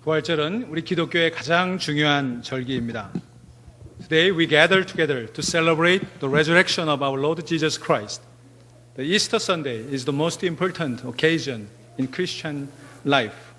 부활절은 우리 기독교의 가장 중요한 절기입니다. Today we gather together to celebrate the resurrection of our Lord Jesus Christ. The Easter Sunday is the most important occasion in Christian life.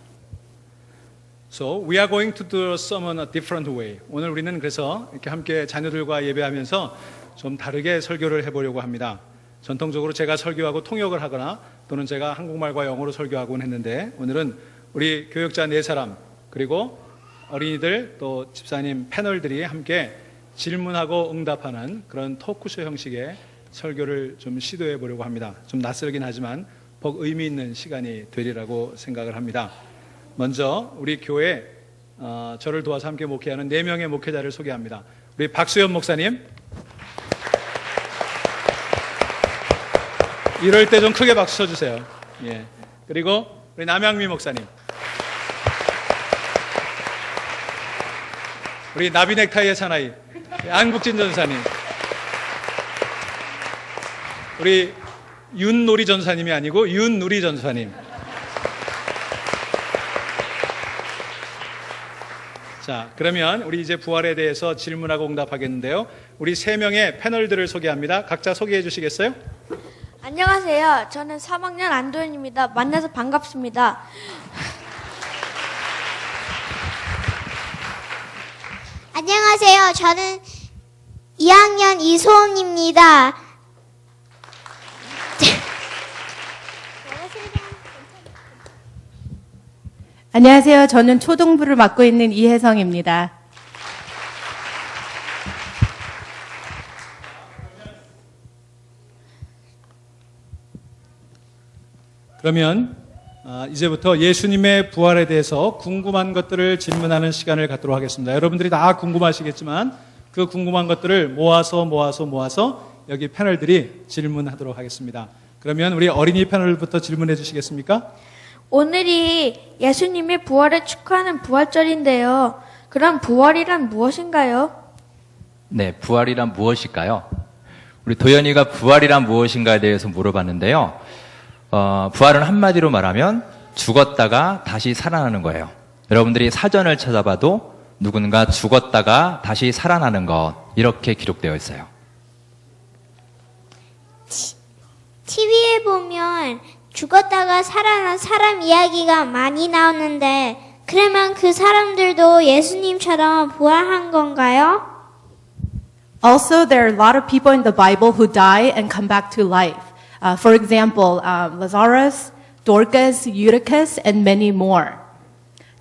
So we are going to do a sermon a different way. 오늘 우리는 그래서 이렇게 함께 자녀들과 예배하면서 좀 다르게 설교를 해보려고 합니다. 전통적으로 제가 설교하고 통역을 하거나 또는 제가 한국말과 영어로 설교하곤 했는데 오늘은 우리 교역자 4사람 그리고 어린이들 또 집사님 패널들이 함께 질문하고 응답하는 그런 토크쇼 형식의 설교를 좀 시도해 보려고 합니다. 좀 낯설긴 하지만 복 의미 있는 시간이 되리라고 생각을 합니다. 먼저 우리 교회 저를 도와서 함께 목회하는 4명의 목회자를 소개합니다. 우리 박수현 목사님. 이럴 때 좀 크게 박수 쳐주세요. 예. 그리고 우리 남양미 목사님. 우리 나비 넥타이의 사나이 안국진 전사님, 우리 윤놀이 전사님이 아니고 윤누리 전사님. 자, 그러면 우리 이제 부활에 대해서 질문하고 응답하겠는데요. 우리 3명의 패널들을 소개합니다. 각자 소개해 주시겠어요? 안녕하세요. 저는 3학년 안도현입니다. 만나서 반갑습니다. 안녕하세요. 저는 2학년 이소은입니다. 안녕하세요. 저는 초등부를 맡고 있는 이혜성입니다. 그러면 이제부터 예수님의 부활에 대해서 궁금한 것들을 질문하는 시간을 갖도록 하겠습니다. 여러분들이 다 궁금하시겠지만 그 궁금한 것들을 모아서 여기 패널들이 질문하도록 하겠습니다. 그러면 우리 어린이 패널부터 질문해 주시겠습니까? 오늘이 예수님의 부활을 축하하는 부활절인데요. 그럼 부활이란 무엇인가요? 네, 부활이란 무엇일까요? 우리 도연이가 부활이란 무엇인가에 대해서 물어봤는데요. 부활은 한마디로 말하면 죽었다가 다시 살아나는 거예요. 여러분들이 사전을 찾아봐도 누군가 죽었다가 다시 살아나는 것 이렇게 기록되어 있어요. TV에 보면 죽었다가 살아난 사람 이야기가 많이 나오는데 그러면 그 사람들도 예수님처럼 부활한 건가요? Also, there are a lot of people in the Bible who die and come back to life. For example, Lazarus, Dorcas, Eutychus, and many more.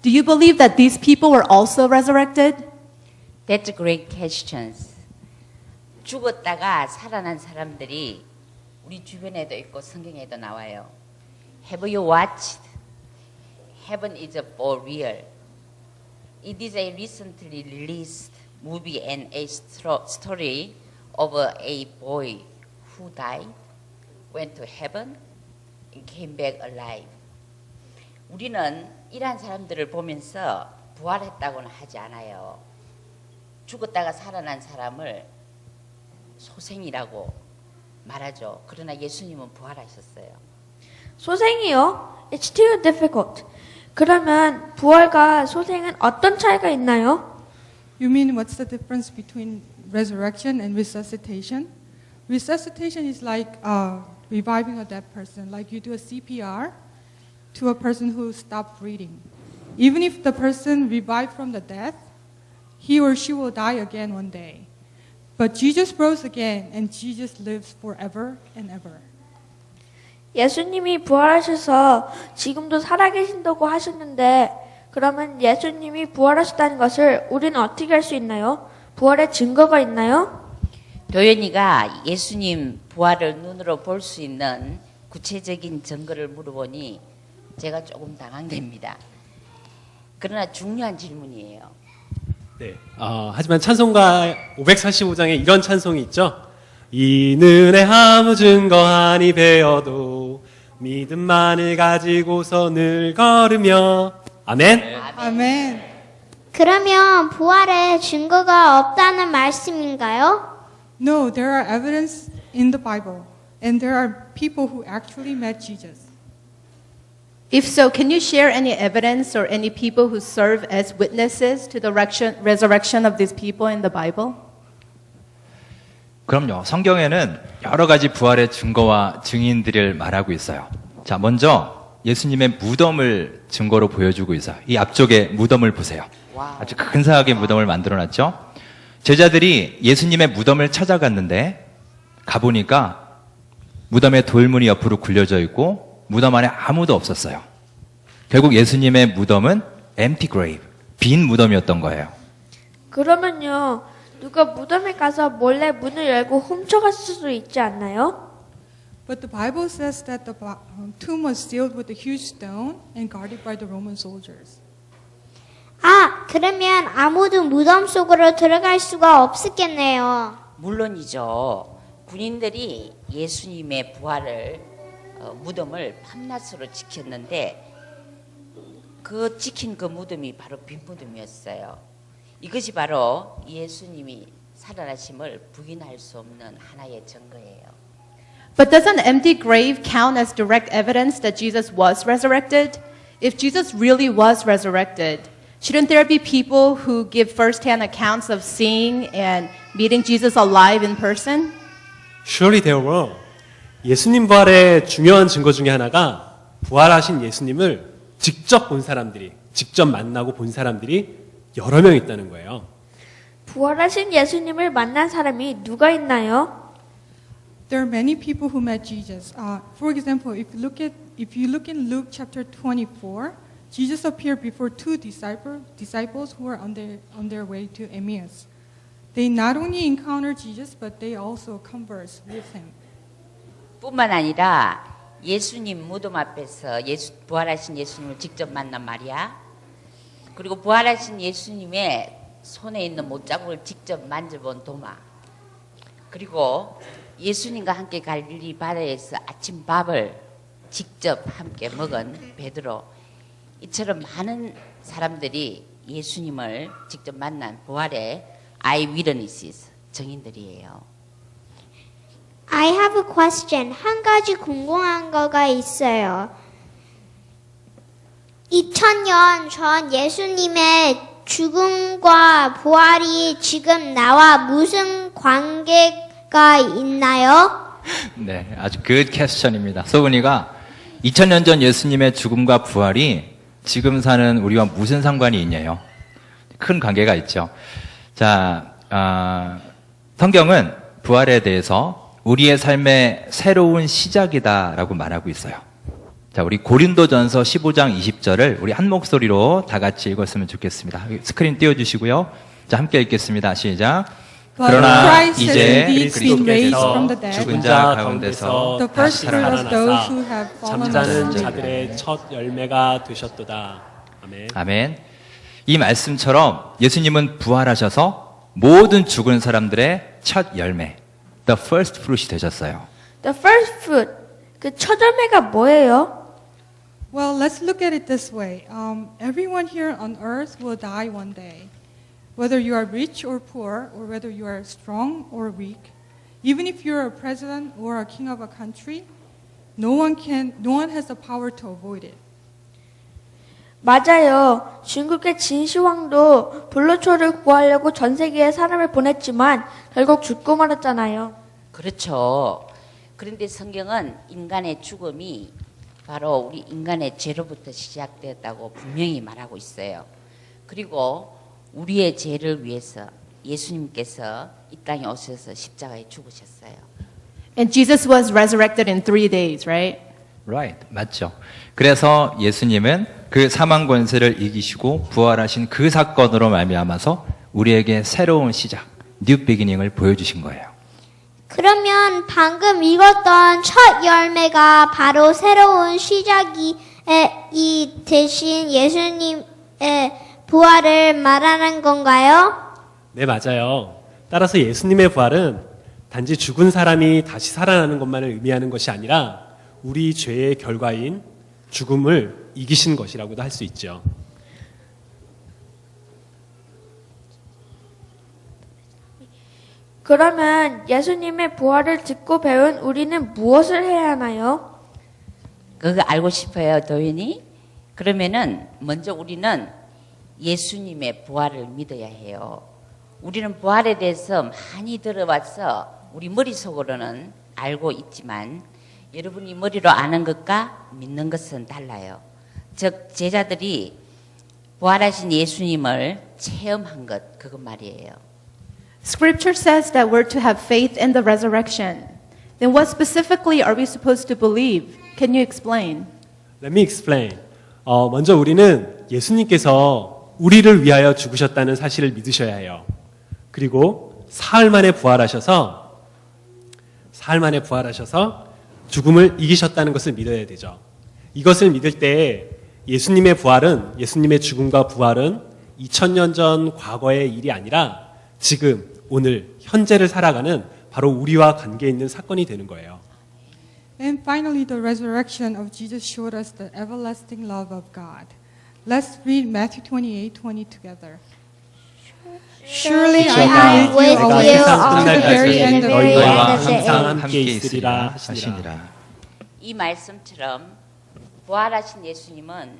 Do you believe that these people were also resurrected? That's a great question. 죽었다가 살아난 사람들이 우리 주변에도 있고 성경에도 나와요. Have you watched? Heaven is for real. It is a recently released movie and a story of a boy who died, went to heaven, and came back alive. 우리는 이러한 사람들을 보면서 부활했다고는 하지 않아요. 죽었다가 살아난 사람을 소생이라고 말하죠. 그러나 예수님은 부활하셨어요. 소생이요? It's too difficult. 그러면 부활과 소생은 어떤 차이가 있나요? You mean what's the difference between resurrection and resuscitation? Resuscitation is like reviving a dead person, like you do a CPR to a person who stopped breathing. Even if the person revived from the death, he or she will die again one day. But Jesus rose again, and Jesus lives forever and ever. 예수님이 부활하셔서 지금도 살아계신다고 하셨는데 그러면 예수님이 부활하셨다는 것을 우리는 어떻게 알 수 있나요? 부활의 증거가 있나요? 도연이가 예수님 부활을 눈으로 볼 수 있는 구체적인 증거를 물어보니 제가 조금 당황됩니다. 그러나 중요한 질문이에요. 네. 하지만 찬송가 545장에 이런 찬송이 있죠. 이는 아무 증거하니 배어도 믿음만을 가지고서 늘 걸으며 아멘. Amen. 그러면 부활에 증거가 없다는 말씀인가요? No, there are evidence in the Bible, and there are people who actually met Jesus. If so, can you share any evidence or any people who serve as witnesses to the resurrection of these people in the Bible? 그럼요. 성경에는 여러 가지 부활의 증거와 증인들을 말하고 있어요. 자, 먼저 예수님의 무덤을 증거로 보여주고 있어요. 이 앞쪽에 무덤을 보세요. 아주 근사하게 무덤을 만들어놨죠. 제자들이 예수님의 무덤을 찾아갔는데 가보니까 무덤에 돌문이 옆으로 굴려져 있고 무덤 안에 아무도 없었어요. 결국 예수님의 무덤은 empty grave, 빈 무덤이었던 거예요. 그러면요, 누가 무덤에 가서 몰래 문을 열고 훔쳐갔을 수도 있지 않나요? But the Bible says that the tomb was sealed with a huge stone and guarded by the Roman soldiers. 아, 그러면 아무도 무덤 속으로 들어갈 수가 없었겠네요. 물론이죠. 군인들이 예수님의 부활을 무덤을 밤낮으로 지켰는데 그 지킨 그 무덤이 바로 빈 무덤이었어요. 이것이 바로 예수님이 살아나심을 부인할 수 없는 하나의 증거예요. But does an empty grave count as direct evidence that Jesus was resurrected? If Jesus really was resurrected, shouldn't there be people who give first-hand accounts of seeing and meeting Jesus alive in person? Surely there were. 예수님 부활의 중요한 증거 중에 하나가 부활하신 예수님을 직접 본 사람들이, 직접 만나고 본 사람들이 여러 명 있다는 거예요. 부활하신 예수님을 만난 사람이 누가 있나요? There are many people who met Jesus. For example, if you look in Luke chapter 24, Jesus appeared before two disciples who were on their way to Emmaus. They not only encountered Jesus, but they also conversed with him. 뿐만 아니라 예수님 무덤 앞에서 부활하신 예수님을 직접 만난 마리아, 그리고 부활하신 예수님의 손에 있는 못자국을 직접 만져본 도마, 그리고 예수님과 함께 갈릴리 바다에서 아침 밥을 직접 함께 먹은 베드로, 이처럼 많은 사람들이 예수님을 직접 만난 부활의 eyewitnesses, 증인들이에요. I have a question. 한 가지 궁금한 거가 있어요. 2000년 전 예수님의 죽음과 부활이 지금 나와 무슨 관계가 있나요? 네, 아주 good question입니다. 소은이가 2000년 전 예수님의 죽음과 부활이 지금 사는 우리와 무슨 상관이 있냐요? 큰 관계가 있죠. 자, 성경은 부활에 대해서 우리의 삶의 새로운 시작이다라고 말하고 있어요. 자, 우리 고린도전서 15장 20절을 우리 한 목소리로 다 같이 읽었으면 좋겠습니다. 스크린 띄워주시고요. 자, 함께 읽겠습니다. 시작. 그러나 이제 그리스도께서 죽은 자 가운데서 The 다시 first fruit of those who 살아나사 have fallen 잠자는 asleep. 자들의 첫 열매가 되셨도다. 아멘. 아멘. 이 말씀처럼 예수님은 부활하셔서 모든 죽은 사람들의 첫 열매, the first fruit이 되셨어요. The first fruit, 그 첫 열매가 뭐예요? Well, let's look at it this way. Everyone here on earth will die one day. Whether you are rich or poor, or whether you are strong or weak, even if you're a president or a king of a country, no one has the power to avoid it. 맞아요. 중국의 진시황도 불로초를 구하려고 전 세계에 사람을 보냈지만 결국 죽고 말았잖아요. 그렇죠. 그런데 성경은 인간의 죽음이 바로 우리 인간의 죄로부터 시작되었다고 분명히 말하고 있어요. 그리고 우리의 죄를 위해서 예수님께서 이 땅에 오셔서 십자가에 죽으셨어요. And Jesus was resurrected in 3 days, right? Right, 맞죠. 그래서 예수님은 그 사망 권세를 이기시고 부활하신 그 사건으로 말미암아서 우리에게 새로운 시작, new beginning을 보여주신 거예요. 그러면 방금 읽었던 첫 열매가 바로 새로운 시작이 대신 예수님의 부활을 말하는 건가요? 네, 맞아요. 따라서 예수님의 부활은 단지 죽은 사람이 다시 살아나는 것만을 의미하는 것이 아니라 우리 죄의 결과인 죽음을 이기신 것이라고도 할 수 있죠. 그러면 예수님의 부활을 듣고 배운 우리는 무엇을 해야 하나요? 그거 알고 싶어요, 도윤이? 그러면은 먼저 우리는 예수님의 부활을 믿어야 해요. 우리는 부활에 대해서 많이 들어봐서 우리 머릿속으로는 알고 있지만 여러분이 머리로 아는 것과 믿는 것은 달라요. 즉 제자들이 부활하신 예수님을 체험한 것, 그것 말이에요. Scripture says that we're to have faith in the resurrection. Then what specifically are we supposed to believe? Can you explain? Let me explain. 먼저 우리는 예수님께서 우리를 위하여 죽으셨다는 사실을 믿으셔야 해요. 그리고 사흘 만에 부활하셔서 죽음을 이기셨다는 것을 믿어야 되죠. 이것을 믿을 때 예수님의 부활은, 예수님의 죽음과 부활은 2000년 전 과거의 일이 아니라 지금, 오늘, 현재를 살아가는 바로 우리와 관계 있는 사건이 되는 거예요. And finally, the resurrection of Jesus showed us the everlasting love of God. Let's read Matthew 28:20 together. Surely I am with 내가 you 세상 unto the very 끝날까지 end of the 너희와 age. 항상 함께 함께 있으리라 있으리라 하시니라. 이 말씀처럼 부활하신 예수님은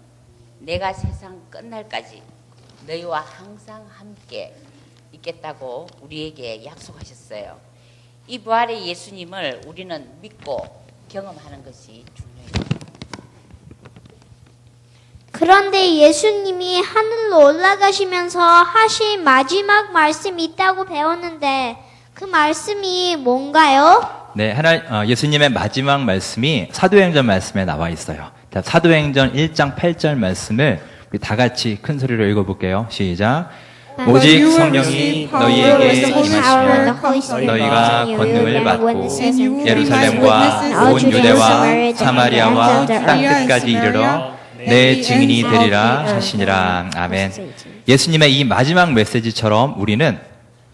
내가 세상 끝날까지 너희와 항상 함께 있겠다고 우리에게 약속하셨어요. 이 부활의 예수님을 우리는 믿고 경험하는 것이 중요해요. 그런데 예수님이 하늘로 올라가시면서 하신 마지막 말씀이 있다고 배웠는데 그 말씀이 뭔가요? 네, 예수님의 마지막 말씀이 사도행전 말씀에 나와 있어요. 자, 사도행전 1장 8절 말씀을 우리 다 같이 큰 소리로 읽어볼게요. 시작. 오직 성령이 너희에게 임하시면 너희가 권능을 받고 예루살렘과 온 유대와 사마리아와 땅 끝까지 이르러 내 증인이 되리라 하시니라. 아멘. 예수님의 이 마지막 메시지처럼 우리는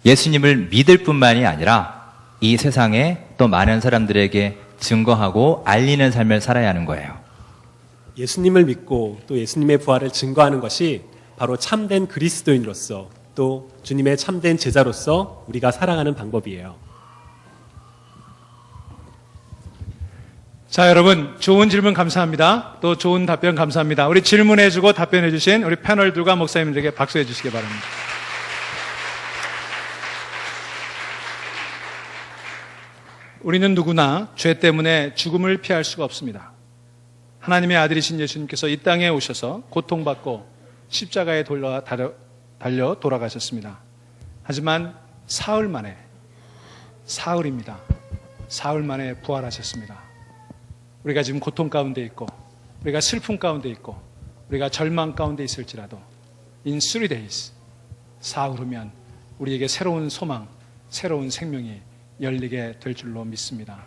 예수님을 믿을 뿐만이 아니라 이 세상에 또 많은 사람들에게 증거하고 알리는 삶을 살아야 하는 거예요. 예수님을 믿고 또 예수님의 부활을 증거하는 것이 바로 참된 그리스도인으로서 또 주님의 참된 제자로서 우리가 살아가는 방법이에요. 자, 여러분, 좋은 질문 감사합니다. 또 좋은 답변 감사합니다. 우리 질문해주고 답변해주신 우리 패널들과 목사님들에게 박수해 주시기 바랍니다. 우리는 누구나 죄 때문에 죽음을 피할 수가 없습니다. 하나님의 아들이신 예수님께서 이 땅에 오셔서 고통받고 십자가에 달려 돌아가셨습니다. 하지만 사흘 만에 부활하셨습니다. 우리가 지금 고통 가운데 있고 우리가 슬픔 가운데 있고 우리가 절망 가운데 있을지라도 in 3 days, 사흘 후면 우리에게 새로운 소망, 새로운 생명이 열리게 될 줄로 믿습니다.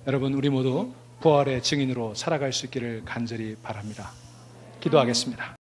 여러분, 우리 모두 부활의 증인으로 살아갈 수 있기를 간절히 바랍니다. 기도하겠습니다.